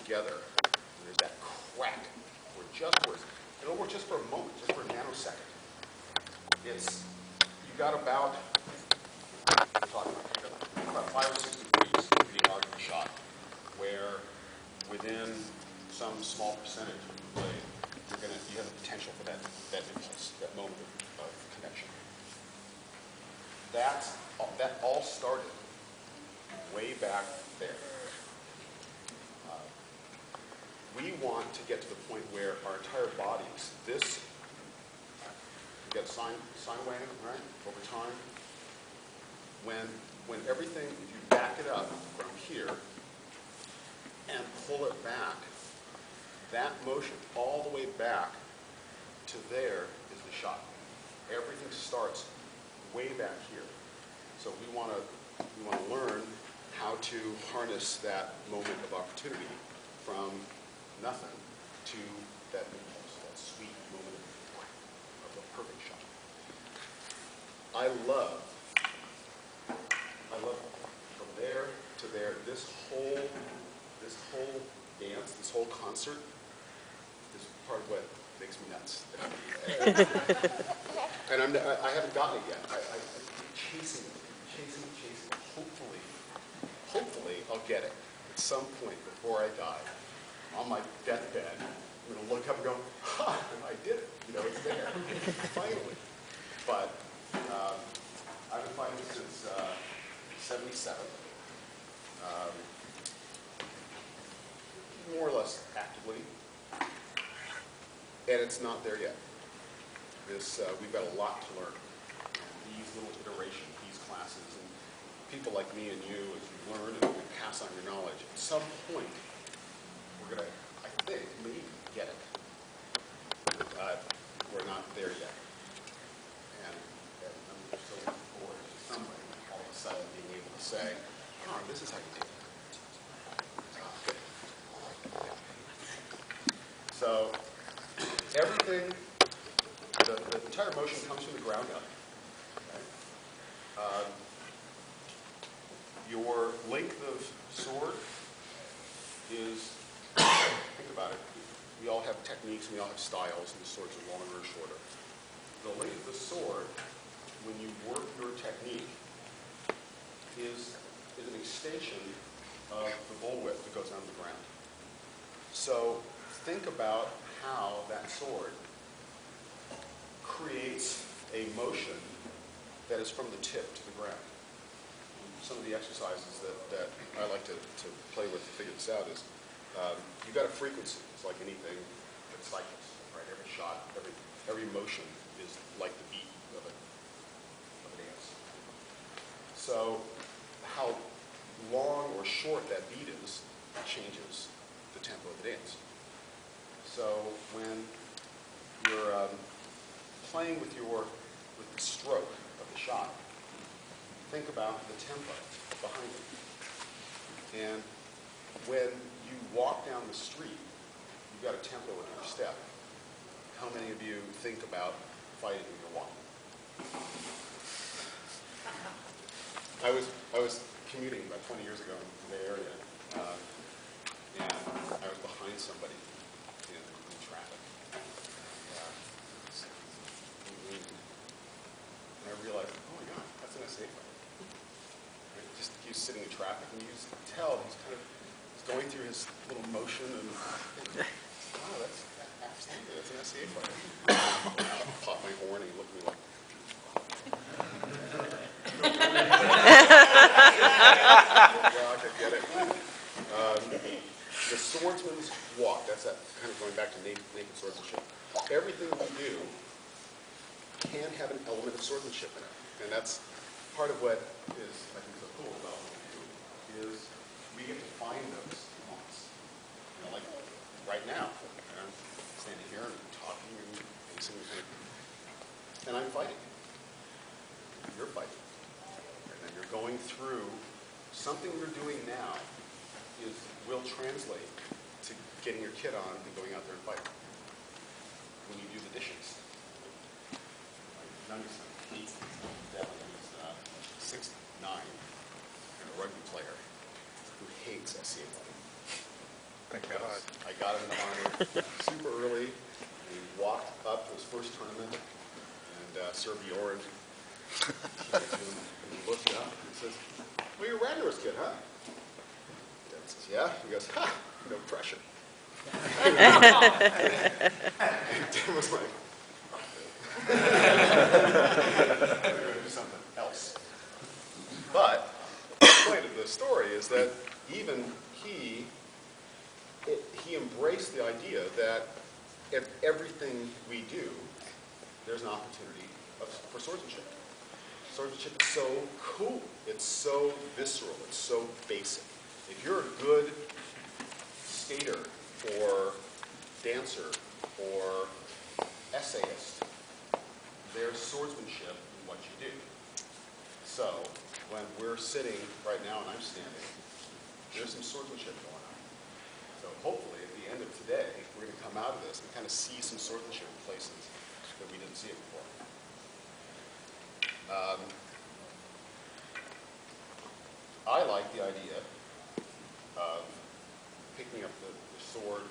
together, and there's that crack, or just worse. It'll work just for a moment, just for a nanosecond. You've got about, about 5 or 6 degrees of the arc of the shot, where within some small percentage of the blade, you have the potential for that impulse, that moment of connection. That all started way back there. We want to get to the point where our entire bodies, we get a sine wave, right, over time. When everything, if you back it up from here and pull it back, that motion all the way back to there is the shot. Everything starts way back here. So we want to learn how to harness that moment of opportunity from nothing to that impulse, that sweet moment of a perfect shot. I love from there to there, this whole dance, this whole concert is part of what makes me nuts. And I haven't gotten it yet. I'm chasing. Hopefully I'll get it at some point before I die. On my deathbed, I'm going to look up and go, ha, I did it. It's there, finally. But I've been fighting since 77. More or less actively. And it's not there yet. We've got a lot to learn. These little iterations, these classes, and people like me and you, as you learn and pass on your knowledge, at some point, we're going to, I think, maybe get it. We're not there yet. And I'm so looking forward to somebody all of a sudden being able to say, oh, this is how you do it. So everything, the entire motion comes from the ground up. Okay? Your length of sword is, think about it, we all have techniques and we all have styles, and the swords are longer or shorter. The length of the sword, when you work your technique, is an extension of the bullwhip that goes down to the ground. So think about how that sword creates a motion that is from the tip to the ground. Some of the exercises that I like to play with to figure this out is you've got a frequency. It's like anything that cycles, right? Every shot, every motion is like the beat of a dance. So how long or short that beat is changes the tempo of the dance. So when you're playing with the stroke of the shot, think about the tempo behind it. And when you walk down the street, you've got a tempo in your step. How many of you think about fighting when you're walking? I was commuting about 20 years ago in the Bay Area, and I was behind somebody in traffic. And I realized, oh my God, that's an SA fighter. Just he's sitting in traffic, and you just tell he's going through his little motion, and wow, that's absolutely, that's an SA fighter. I popped my horn, and he looked at me like, yeah, I could get it. The swordsman's walk, that's that kind of going back to naked swordsmanship. Everything we do can have an element of swordsmanship in it. And that's part of what is, I think, so cool about what we do, is we get to find those moments. Like right now, I'm standing here and talking and facing, and I'm fighting. You're fighting. And you're going through something you're doing now will translate to getting your kid on and going out there and fighting. When you do the dishes. My youngest son hates these. He's 6'9", and a rugby player who hates SCA fighting. Thank you. got him in the armor super early. And he walked up to his first tournament and served the orange. And he looked up and he says, "Well, you're Radnor's kid, huh?" Dad says, "Yeah." He goes, "Ha, no pressure." And Tim was like, "I'm going to do something else." But the point of this story is that even he embraced the idea that if everything we do, there's an opportunity for swordsmanship. Swordsmanship is so cool. It's so visceral. It's so basic. If you're a good skater or dancer or essayist, there's swordsmanship in what you do. So when we're sitting right now and I'm standing, there's some swordsmanship going on. So hopefully at the end of today, we're going to come out of this and kind of see some swordsmanship in places that we didn't see it before. I like the idea of picking up the sword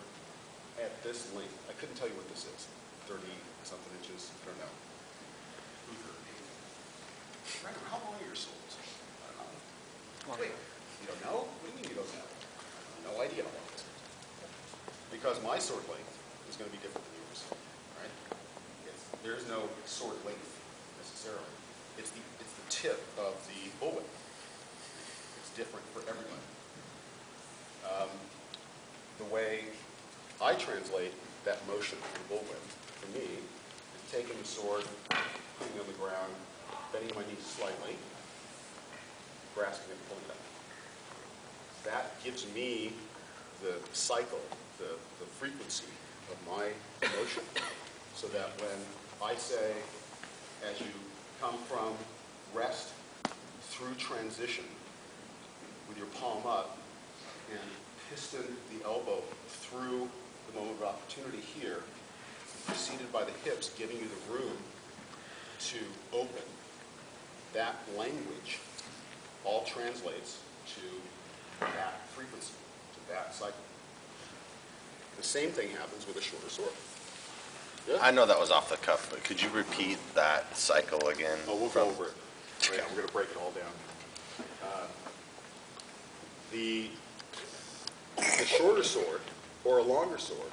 at this length. I couldn't tell you what this is, 30-something inches, I don't know. How long are your swords? I don't know. Wait, you don't know? What do you mean you don't know? No idea how long this is. Because my sword length is going to be different than yours, right? There's no sword length necessarily. It's the tip of the bullwhip. It's different for everybody. The way I translate that motion from bullwhip, for me, is taking the sword, putting it on the ground, bending my knees slightly, grasping it, pulling it up. That gives me the cycle, the frequency of my motion, so that when I say, as you come from rest through transition with your palm up and piston the elbow through the moment of opportunity here, preceded by the hips, giving you the room to open. That language all translates to that frequency, to that cycle. The same thing happens with a shorter sword. Yeah? I know that was off the cuff, but could you repeat that cycle again? Oh, we'll go over it. Yeah, we're going to break it all down. The shorter sword or a longer sword,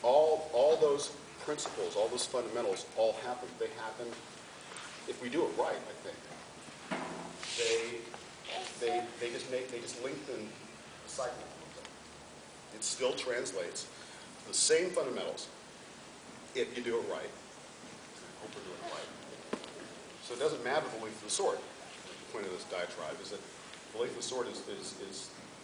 all those principles, all those fundamentals, all happen. They happen if we do it right. I think they just lengthen the cycle a little bit. It still translates the same fundamentals if you do it right. I hope we're doing it right. So it doesn't matter the length of the sword. The point of this diatribe is that the length of the sword is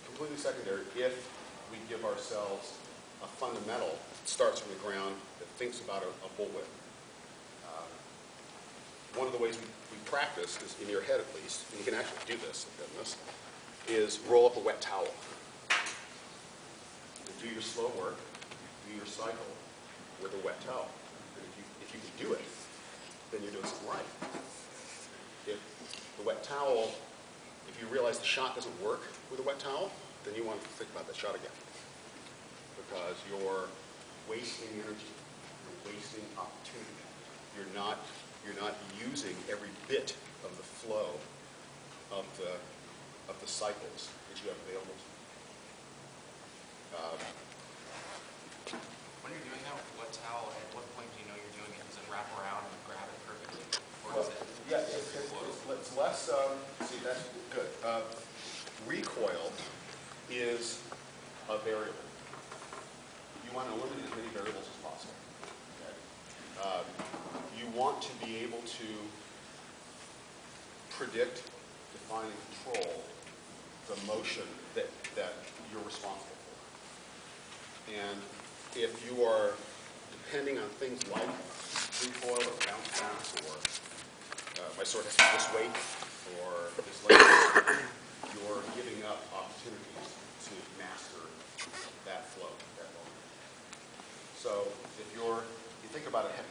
completely secondary if we give ourselves a fundamental that starts from the ground, that thinks about a bullwhip. One of the ways we practice is in your head at least, and you can actually do this, is roll up a wet towel. And do your slow work, do your cycle with a wet towel. And if you can do it, then you're doing something right. If the wet towel, if you realize the shot doesn't work with a wet towel, then you want to think about that shot again. Because you're wasting energy, you're wasting opportunity. You're not using every bit of the flow of the cycles that you have available to you. When you're doing that with wet towel, at what point do you know you're doing it? Does it wrap around and grab it perfectly? Or is it? Yeah, it's less, see, that's good. Recoil is a variable. You want to eliminate as many variables as possible. Okay? You want to be able to predict, define, and control the motion that you're responsible for. And if you are depending on things like recoil or bounce, or my sword has to be this weight or this length, you're giving up opportunities to master that flow, that moment. So if you think about a heavy